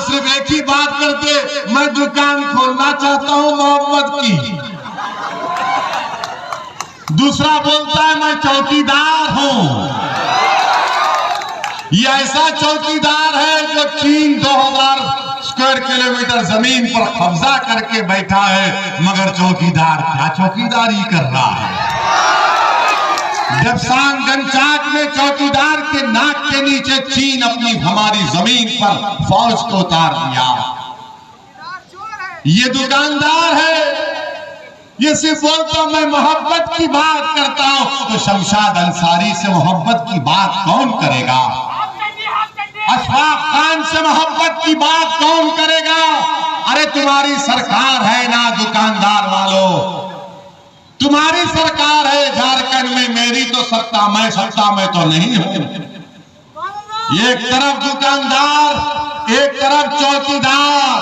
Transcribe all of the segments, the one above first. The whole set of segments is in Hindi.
सिर्फ एक ही बात करते, मैं दुकान खोलना चाहता हूं मोहब्बत की। दूसरा बोलता है मैं चौकीदार हूं। ये ऐसा चौकीदार है जो चीन 2000 स्क्वायर किलोमीटर जमीन पर कब्जा करके बैठा है, मगर चौकीदार क्या चौकीदारी कर रहा है। जब सांगनचाक में चौकीदार के नाक के नीचे चीन अपनी हमारी जमीन पर फौज को उतार दिया। ये दुकानदार है, ये सिर्फ बोलता मैं मोहब्बत की बात करता हूं, तो शमशाद अंसारी से मोहब्बत की बात कौन करेगा? अशफाक खान से मोहब्बत की बात कौन करेगा? अरे तुम्हारी सरकार है ना दुकानदार वालों, तुम्हारी सरकार है झारखंड में, मेरी तो सत्ता में तो नहीं हूं। एक तरफ दुकानदार, एक तरफ चौकीदार।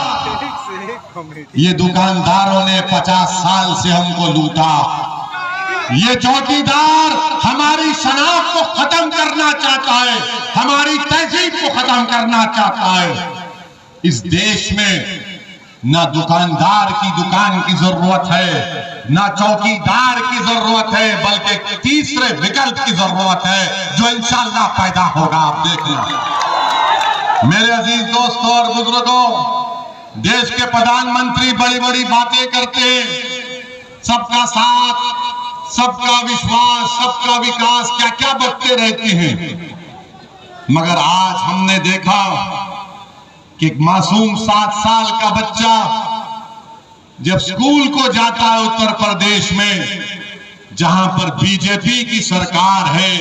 ये दुकानदारों ने 50 साल से हमको लूटा। ये चौकीदार हमारी शनाख्त को खत्म करना चाहता है, हमारी तहजीब को खत्म करना चाहता है। इस देश में ना दुकानदार की दुकान की जरूरत है, ना चौकीदार की जरूरत है, बल्कि तीसरे विकल्प की जरूरत है जो इंशाअल्लाह पैदा होगा। आप देखना मेरे अजीज दोस्तों और बुजुर्गों, देश के प्रधानमंत्री बड़ी बड़ी बातें करते हैं, सबका साथ, सबका विश्वास, सबका विकास, क्या क्या बकते रहते हैं, मगर आज हमने देखा कि एक मासूम 7 साल का बच्चा जब स्कूल को जाता है उत्तर प्रदेश में, जहां पर बीजेपी की सरकार है,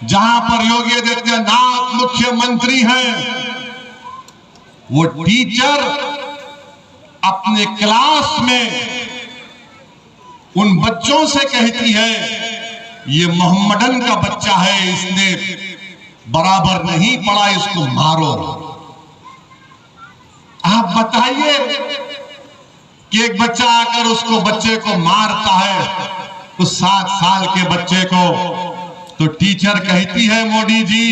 जहां पर योगी आदित्यनाथ मुख्यमंत्री हैं, वो टीचर अपने क्लास में उन बच्चों से कहती है ये मोहम्मदन का बच्चा है, इसने बराबर नहीं पढ़ा, इसको मारो। आप बताइए कि एक बच्चा आकर उसको बच्चे को मारता है, उस 7 साल के बच्चे को, तो टीचर कहती है मोदी जी,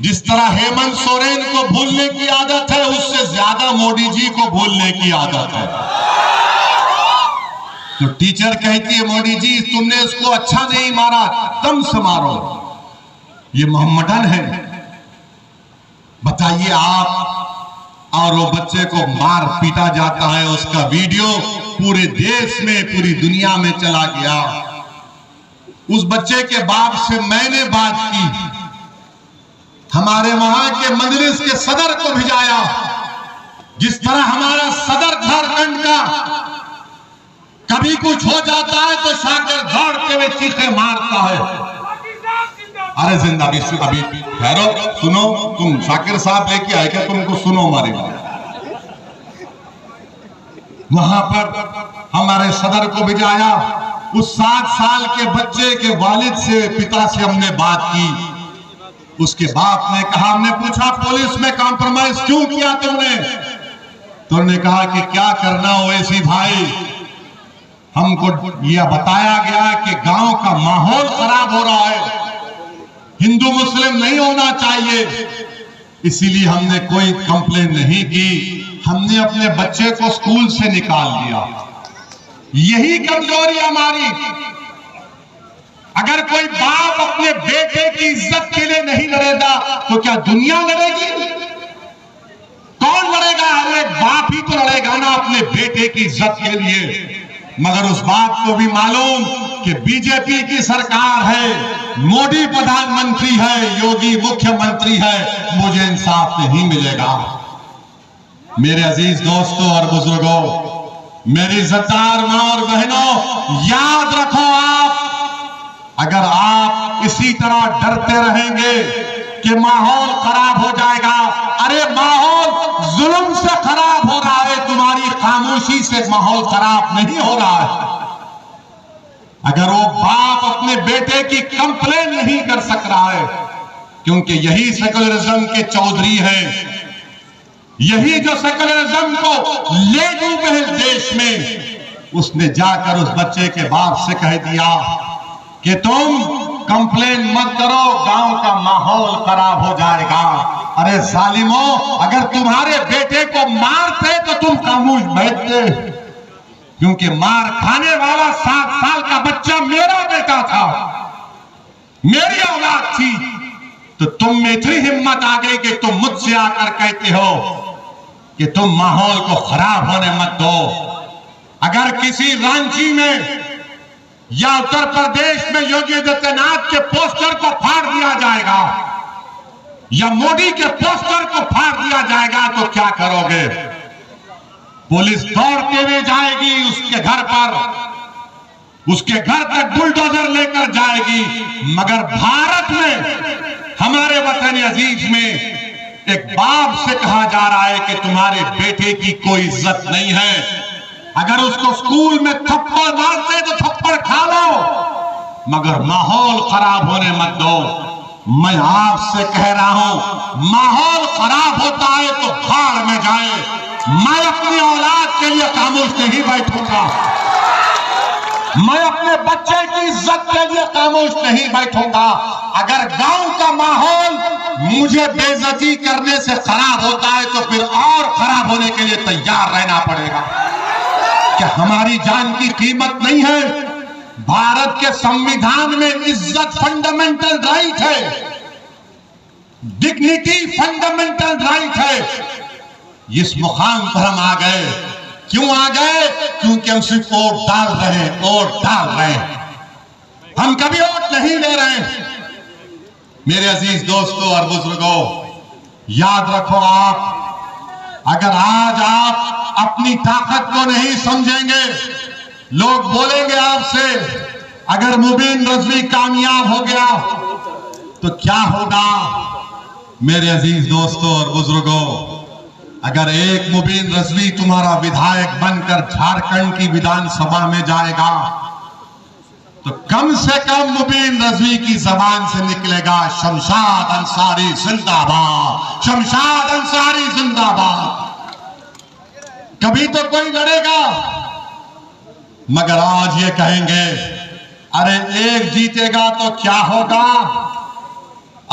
जिस तरह हेमंत सोरेन को भूलने की आदत है, उससे ज्यादा मोदी जी को भूलने की आदत है। तो टीचर कहती है मोदी जी तुमने इसको अच्छा नहीं मारा, कम से मारो, ये मोहम्मदन है। बताइए आप, और वो बच्चे को मार पीटा जाता है, उसका वीडियो पूरे देश में, पूरी दुनिया में चला गया। उस बच्चे के बाप से मैंने बात की, हमारे वहां के मजलिस के सदर को भिजाया। जिस तरह हमारा सदर झारखंड का कभी कुछ हो जाता है तो शाकिर दौड़ते हुए चीखे मारता है। अरे जिंदा अभी ठहरो, सुनो, तुम शाकिर साहब लेके आए क्या? तुमको सुनो हमारी बात। वहां पर हमारे सदर को भिजाया, उस 7 साल के बच्चे के वालिद से, पिता से हमने बात की। उसके बाप ने कहा, हमने पूछा पुलिस में कॉम्प्रोमाइज क्यों किया तुमने? तो उन्होंने कहा कि क्या करना ओवैसी भाई, हमको यह बताया गया कि गांव का माहौल खराब हो रहा है, हिंदू मुस्लिम नहीं होना चाहिए, इसीलिए हमने कोई कंप्लेन नहीं की, हमने अपने बच्चे को स्कूल से निकाल दिया। यही कमजोरी हमारी। अगर कोई बाप अपने बेटे की इज्जत के लिए नहीं लड़ेगा तो क्या दुनिया लड़ेगी? कौन लड़ेगा? हर एक बाप ही तो लड़ेगा ना अपने बेटे की इज्जत के लिए। मगर उस बात को भी मालूम कि बीजेपी की सरकार है, मोदी प्रधानमंत्री है, योगी मुख्यमंत्री है, मुझे इंसाफ नहीं मिलेगा। मेरे अजीज दोस्तों और बुजुर्गों, मेरी इज्जतदार मां और बहनों, याद रखो आप, अगर आप इसी तरह डरते रहेंगे कि माहौल खराब हो जाएगा, अरे माहौल जुल्म से खराब हो रहा है, तुम्हारी खामोशी से माहौल खराब नहीं हो रहा है। अगर वो बाप अपने बेटे की कंप्लेन नहीं कर सक रहा है, क्योंकि यही सेकुलरिज्म के चौधरी हैं, यही जो सेकुलरिज्म को ले डूबे देश में, उसने जाकर उस बच्चे के बाप से कह दिया कि तुम कंप्लेन मत करो, गांव का माहौल खराब हो जाएगा। अरे जालिमों, अगर तुम्हारे बेटे को मारते तो तुम खामोश बैठते, क्योंकि मार खाने वाला 7 साल का बच्चा मेरा बेटा था, मेरी औलाद थी। तो तुम में इतनी हिम्मत आ गई कि तुम मुझसे आकर कहते हो कि तुम माहौल को खराब होने मत दो। अगर किसी रांची में या उत्तर प्रदेश में योगी आदित्यनाथ के पोस्टर को फाड़ दिया जाएगा या मोदी के पोस्टर को फाड़ दिया जाएगा तो क्या करोगे? पुलिस दौड़ते हुए जाएगी उसके घर पर, उसके घर तक बुलडोजर लेकर जाएगी। मगर भारत में, हमारे वतन अजीज में एक बाप से कहा जा रहा है कि तुम्हारे बेटे की कोई इज्जत नहीं है। अगर उसको स्कूल में थप्पड़ मारते तो थप्पड़ खा लो, मगर माहौल खराब होने मत दो। मैं आपसे कह रहा हूं, माहौल खराब होता है तो भाड़ में जाए। मैं अपनी औलाद के लिए खामोश नहीं बैठूंगा, मैं अपने बच्चे की इज्जत के लिए खामोश नहीं बैठूंगा। अगर गांव का माहौल मुझे बेइज्जती करने से खराब होता है तो फिर और खराब होने के लिए तैयार रहना पड़ेगा। क्या हमारी जान की कीमत नहीं है? भारत के संविधान में इज्जत फंडामेंटल राइट है, डिग्निटी फंडामेंटल राइट है। इस मुकाम पर हम आ गए, क्यों आ गए? क्योंकि हम सिर्फ वोट डाल रहे हैं, वोट डाल रहे हैं, हम कभी वोट नहीं ले रहे हैं। मेरे अजीज दोस्तों और बुजुर्गों, याद रखो, आप अगर आज आप अपनी ताकत को नहीं समझेंगे, लोग बोलेंगे आपसे अगर मुबीन रजवी कामयाब हो गया तो क्या होगा? मेरे अजीज दोस्तों और बुजुर्गों, अगर एक मुबीन रजवी तुम्हारा विधायक बनकर झारखंड की विधानसभा में जाएगा तो कम से कम मुबीन रजवी की जबान से निकलेगा शमशाद अंसारी जिंदाबाद, शमशाद अंसारी जिंदाबाद। कभी तो कोई लड़ेगा, मगर आज ये कहेंगे अरे एक जीतेगा तो क्या होगा?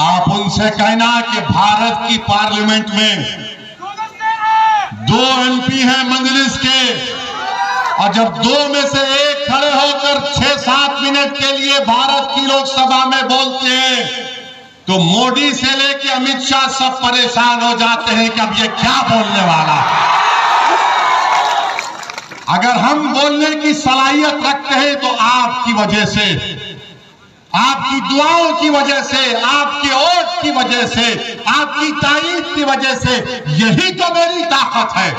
आप उनसे कहना कि भारत की पार्लियामेंट में 2 MP हैं मजलिस के, और जब 2 में से एक खड़े होकर 6-7 मिनट के लिए भारत की लोकसभा में बोलते हैं तो मोदी से लेके अमित शाह सब परेशान हो जाते हैं कि अब ये क्या बोलने वाला है। अगर हम बोलने की सलाहियत रखते हैं तो आपकी वजह से, आपकी दुआओं की वजह से, आपके वोट की वजह से, आपकी तारीफ की वजह से। यही तो मेरी ताकत है,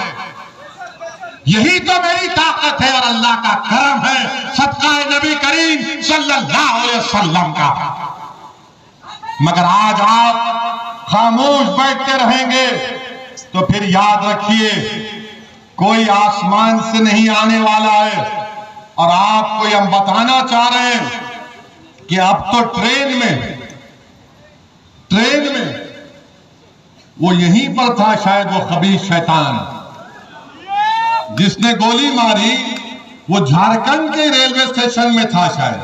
यही तो मेरी ताकत है और अल्लाह का करम है, सदका नबी करीम सल्लल्लाहु अलैहि वसल्लम का। मगर आज आप खामोश बैठते रहेंगे तो फिर याद रखिए कोई आसमान से नहीं आने वाला है। और आपको हम बताना चाह रहे हैं कि अब तो ट्रेन में वो यहीं पर था, शायद वो खबीस शैतान जिसने गोली मारी वो झारखंड के रेलवे स्टेशन में था, शायद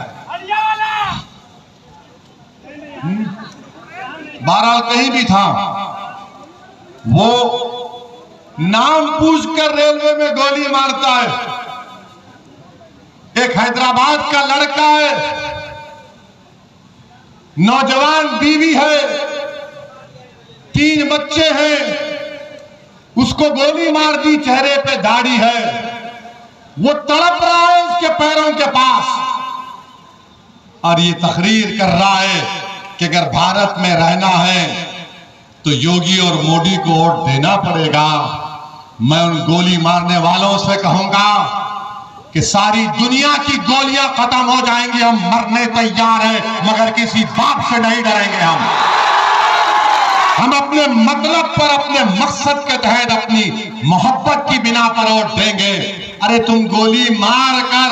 बहरहाल कहीं भी था। वो नाम पूछकर रेलवे में गोली मारता है। एक हैदराबाद का लड़का है, नौजवान बीवी है, 3 बच्चे हैं, उसको गोली मार दी, चेहरे पे दाढ़ी है, वो तड़प रहा है उसके पैरों के पास और ये तकरीर कर रहा है कि अगर भारत में रहना है तो योगी और मोदी को वोट देना पड़ेगा। मैं उन गोली मारने वालों से कहूंगा कि सारी दुनिया की गोलियां खत्म हो जाएंगी, हम मरने तैयार हैं, मगर किसी बाप से नहीं डरेंगे। हम अपने मतलब पर, अपने मकसद के तहत, अपनी मोहब्बत की बिना पर वोट देंगे। अरे तुम गोली मार कर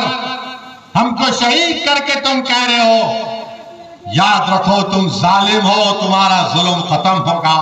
हमको शहीद करके तुम कह रहे हो, याद रखो तुम जालिम हो, तुम्हारा जुल्म खत्म होगा।